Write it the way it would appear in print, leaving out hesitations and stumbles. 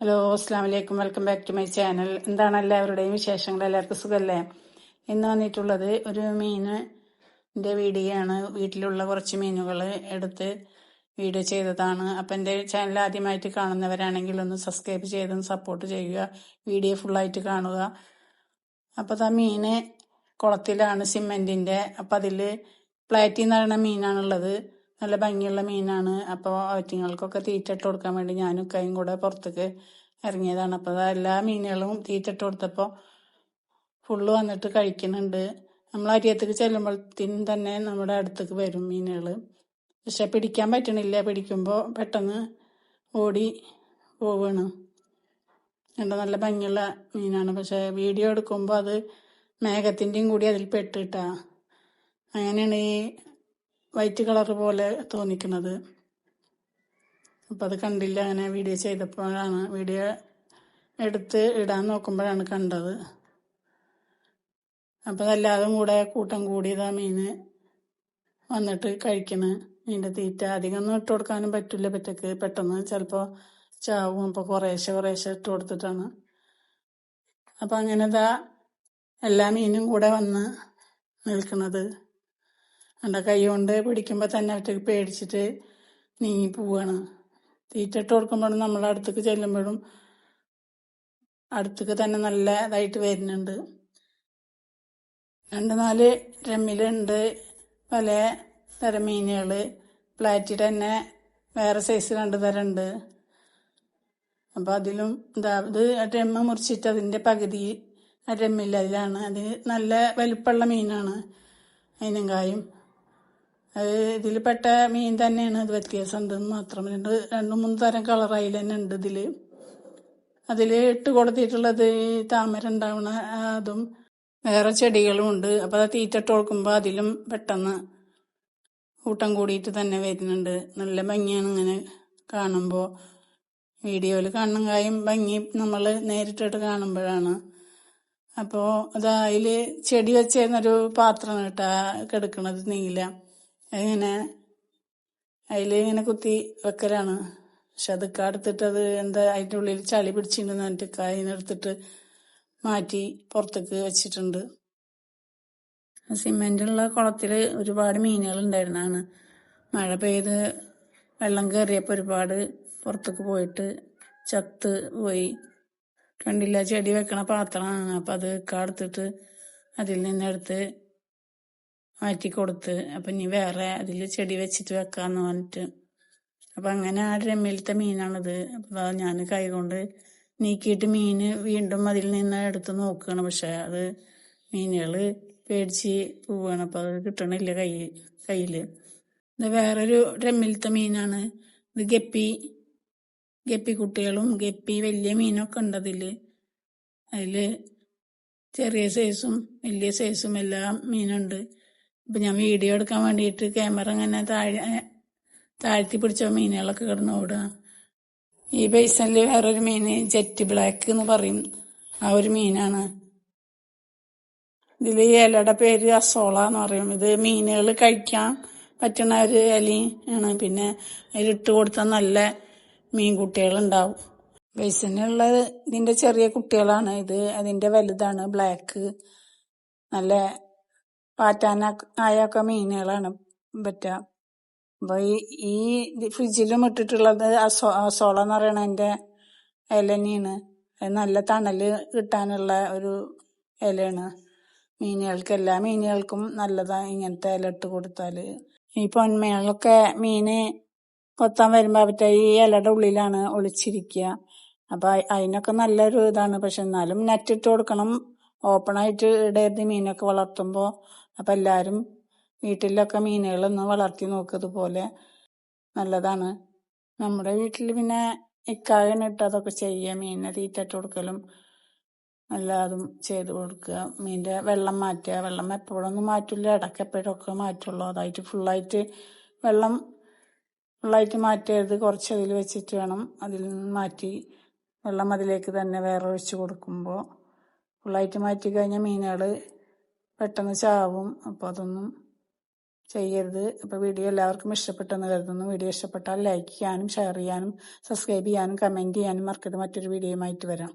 Hello, അസ്സാം വലൈക്കും. Welcome back to my channel. എന്താണ് എല്ലാവരുടെയും വിശേഷങ്ങൾ? എല്ലാവർക്കും സുഖമല്ലേ? ഇന്ന് വന്നിട്ടുള്ളത് ഒരു മീനിൻ്റെ വീഡിയോ ആണ്. വീട്ടിലുള്ള കുറച്ച് മീനുകൾ എടുത്ത് വീഡിയോ ചെയ്തതാണ്. അപ്പം എൻ്റെ ചാനൽ ആദ്യമായിട്ട് കാണുന്നവരാണെങ്കിൽ ഒന്ന് സബ്സ്ക്രൈബ് ചെയ്തൊന്ന് സപ്പോർട്ട് ചെയ്യുക. വീഡിയോ ഫുള്ളായിട്ട് കാണുക. അപ്പോൾ ആ മീന് കുളത്തിലാണ്, സിമെൻറ്റിൻ്റെ. അപ്പം അതിൽ പ്ലാറ്റി എന്ന് പറയുന്ന മീനാണുള്ളത്. നല്ല ഭംഗിയുള്ള മീനാണ്. അപ്പോൾ അവറ്റിങ്ങൾക്കൊക്കെ തീറ്റ ഇട്ട് കൊടുക്കാൻ വേണ്ടി ഞാനും കൈയും കൂടെ പുറത്തേക്ക് ഇറങ്ങിയതാണ്. അപ്പോൾ എല്ലാ മീനുകളും തീറ്റ ഇട്ട് കൊടുത്തപ്പോൾ ഫുള്ള് വന്നിട്ട് കഴിക്കുന്നുണ്ട്. നമ്മൾ അരിയത്തേക്ക് ചെല്ലുമ്പോഴത്തേനും തന്നെ നമ്മുടെ അടുത്തേക്ക് വരും മീനുകൾ. പക്ഷെ പിടിക്കാൻ പറ്റണില്ല. പിടിക്കുമ്പോൾ പെട്ടെന്ന് ഓടി പോവാണ്. നല്ല ഭംഗിയുള്ള മീനാണ്. പക്ഷെ വീഡിയോ എടുക്കുമ്പോൾ അത് മേഘത്തിൻ്റെയും കൂടി അതിൽ പെട്ടിട്ടാ. അങ്ങനെയാണ് ഈ വൈറ്റ് കളർ പോലെ തോന്നിക്കുന്നത്. അപ്പം അത് കണ്ടില്ല. അങ്ങനെ വീഡിയോ ചെയ്തപ്പോഴാണ്, വീഡിയോ എടുത്ത് ഇടാൻ നോക്കുമ്പോഴാണ് കണ്ടത്. അപ്പം അതെല്ലാതും കൂടെ കൂട്ടം കൂടിയതാ മീന് വന്നിട്ട് കഴിക്കണ്. മീൻ്റെ തീറ്റ അധികമൊന്നും ഇട്ട് കൊടുക്കാനും പറ്റില്ല. പറ്റക്ക് പെട്ടെന്ന് ചിലപ്പോൾ ചാവും. അപ്പോൾ കുറേശ്ശെ ഇട്ട് കൊടുത്തിട്ടാണ്. അപ്പം അങ്ങനെ എല്ലാ മീനും കൂടെ വന്ന് നിൽക്കുന്നത്. എൻ്റെ കൈ കൊണ്ട് പിടിക്കുമ്പോൾ തന്നെ അവറ്റക്ക് പേടിച്ചിട്ട് നീങ്ങി പോവാണ്. തീറ്റ ഇട്ട് കൊടുക്കുമ്പോഴും നമ്മൾ അടുത്തേക്ക് ചെല്ലുമ്പോഴും അടുത്തേക്ക് തന്നെ നല്ല ഇതായിട്ട് വരുന്നുണ്ട്. 2-4 ഡ്രമ്മിലുണ്ട് പല തരം മീനുകൾ. പ്ലാറ്റിയുടെ തന്നെ വേറെ സൈസ് 2 തരം ഉണ്ട്. അപ്പോൾ അതിലും ഇത് ഡ്രമ്മ് മുറിച്ചിട്ട് അതിൻ്റെ പകുതി ആ ഡ്രമ്മില്ല അതിലാണ്. അത് നല്ല വലുപ്പമുള്ള മീനാണ്. അതിനും കായും അത് ഇതിൽ പെട്ട മീൻ തന്നെയാണ്. അത് വ്യത്യാസമുണ്ട് മാത്രം. 2-3 തരം കളറായി തന്നെ ഉണ്ട് ഇതിൽ. അതിൽ ഇട്ട് കൊടുത്തിട്ടുള്ളത് താമര ഉണ്ടാവണ അതും വേറെ ചെടികളും ഉണ്ട്. അപ്പോൾ അത് തീറ്റ ഇട്ട് കൊടുക്കുമ്പോൾ അതിലും പെട്ടെന്ന് കൂട്ടം കൂടിയിട്ട് തന്നെ വരുന്നുണ്ട്. നല്ല ഭംഗിയാണ് ഇങ്ങനെ കാണുമ്പോൾ. വീഡിയോയിൽ കാണുന്ന കാര്യം ഭംഗി നമ്മൾ നേരിട്ടിട്ട് കാണുമ്പോഴാണ്. അപ്പോൾ അതിൽ ചെടി വെച്ചിരുന്നൊരു പാത്രമാണ് കേട്ടാ കിടക്കണത്, നീല. അതിങ്ങനെ അതിലിങ്ങനെ കുത്തി വെക്കലാണ്. പക്ഷെ അതൊക്കെ എടുത്തിട്ട് അത് എന്താ അതിൻ്റെ ഉള്ളിൽ ചളി പിടിച്ചിട്ടുണ്ടെന്ന് പറഞ്ഞിട്ട് അതിനെടുത്തിട്ട് മാറ്റി പുറത്തേക്ക് വെച്ചിട്ടുണ്ട്. സിമെന്റുള്ള കുളത്തിൽ ഒരുപാട് മീനുകൾ ഉണ്ടായിരുന്നതാണ്. മഴ പെയ്ത് വെള്ളം കയറിയപ്പോൾ ഒരുപാട് പുറത്തേക്ക് പോയിട്ട് ചത്ത് പോയി. കണ്ടില്ല, ചെടി വെക്കണ പാത്രമാണ്. അപ്പം അത് എടുത്തിട്ട് അതിൽ നിന്നെടുത്ത് മാറ്റി കൊടുത്ത്. അപ്പം ഇനി വേറെ അതിൽ ചെടി വെച്ചിട്ട് വെക്കാന്ന് പറഞ്ഞിട്ട്. അപ്പം അങ്ങനെ ആ ഡ്രമ്മിലത്തെ മീനാണിത്. അപ്പം ഞാൻ കൈകൊണ്ട് നീക്കിയിട്ട് മീന് വീണ്ടും അതിൽ നിന്ന് എടുത്ത് നോക്കുകയാണ്. പക്ഷെ അത് മീനുകൾ പേടിച്ച് പോവുകയാണ്. അപ്പം അത് കിട്ടണില്ല കയ്യിൽ. ഇത് വേറൊരു ഡ്രമ്മിലത്തെ മീനാണ്. ഇത് ഗപ്പി കുട്ടികളും ഗപ്പി വലിയ മീനൊക്കെ ഉണ്ട് അതിൽ. ചെറിയ സൈസും വലിയ സൈസും എല്ലാം മീനുണ്ട്. ഇപ്പം ഞാൻ വീഡിയോ എടുക്കാൻ വേണ്ടിയിട്ട് ക്യാമറ ഇങ്ങനെ താഴ്ത്തി പിടിച്ച മീനുകളൊക്കെ കിടന്ന് ഓടുക. ഈ ബേസനിൽ വേറൊരു മീന് ജെറ്റ് ബ്ലാക്ക് എന്ന് പറയും, ആ ഒരു മീനാണ്. ഇതിൽ ഇലയുടെ പേര് അസോള എന്ന് പറയും. ഇത് മീനുകൾ കഴിക്കാൻ പറ്റുന്ന ഒരു ഇലയാണ്. പിന്നെ അതിലിട്ട് കൊടുത്താൽ നല്ല മീൻകുട്ടികളുണ്ടാവും. ബേസനുള്ള ഇതിന്റെ ചെറിയ കുട്ടികളാണ്. ഇത് അതിന്റെ വലുതാണ്, ബ്ലാക്ക്. നല്ല പാറ്റാനായൊക്കെ മീനുകളാണ് പറ്റുക. അപ്പൊ ഈ ഫ്രിഡ്ജിലും ഇട്ടിട്ടുള്ളത് അസോള എന്ന് പറയണ അതിന്റെ ഇല തന്നെയാണ്. അത് നല്ല തണല് കിട്ടാനുള്ള ഒരു ഇലയാണ്. എല്ലാ മീനുകൾക്കും നല്ലതാണ് ഇങ്ങനത്തെ ഇല ഇട്ട് കൊടുത്താല്. ഈ പൊന്മേളൊക്കെ മീന് കൊത്താൻ വരുമ്പോ അവറ്റ ഈ ഇലയുടെ ഉള്ളിലാണ് ഒളിച്ചിരിക്കുക. അപ്പൊ അതിനൊക്കെ നല്ലൊരു ഇതാണ്. പക്ഷെ എന്നാലും നെറ്റ് ഇട്ട് കൊടുക്കണം. ഓപ്പണായിട്ട് ഇടരുത് മീനൊക്കെ വളർത്തുമ്പോ. അപ്പൊ എല്ലാരും വീട്ടിലൊക്കെ മീനുകളൊന്ന് വളർത്തി നോക്കിയതുപോലെ നല്ലതാണ്. നമ്മുടെ വീട്ടിൽ പിന്നെ ഇക്കായാണ് ഇട്ട് അതൊക്കെ ചെയ്യുക. മീനിനെ തീറ്റ ഇട്ട് കൊടുക്കലും എല്ലാതും ചെയ്ത് കൊടുക്കുക. മീൻ്റെ വെള്ളം മാറ്റുക. വെള്ളം എപ്പോഴൊന്നും മാറ്റില്ല, ഇടയ്ക്ക് എപ്പോഴൊക്കെ മാറ്റുള്ളൂ. അതായിട്ട് ഫുള്ളായിട്ട് മാറ്റരുത്. കുറച്ച് അതിൽ വെച്ചിട്ട് വേണം അതിൽ നിന്ന് മാറ്റി വെള്ളം അതിലേക്ക് തന്നെ വേറെ ഒഴിച്ച് കൊടുക്കുമ്പോൾ. ഫുള്ളായിട്ട് മാറ്റി കഴിഞ്ഞാൽ മീനുകൾ പെട്ടെന്ന് ചാവും. അപ്പോൾ അതൊന്നും ചെയ്യരുത്. അപ്പോൾ വീഡിയോ എല്ലാവർക്കും ഇഷ്ടപ്പെട്ടെന്ന് കരുതുന്നു. വീഡിയോ ഇഷ്ടപ്പെട്ടാൽ ലൈക്ക് ചെയ്യാനും ഷെയർ ചെയ്യാനും സബ്സ്ക്രൈബ് ചെയ്യാനും കമൻറ്റ് ചെയ്യാനും മറക്കരുത്. മറ്റൊരു വീഡിയോയുമായിട്ട് വരാം.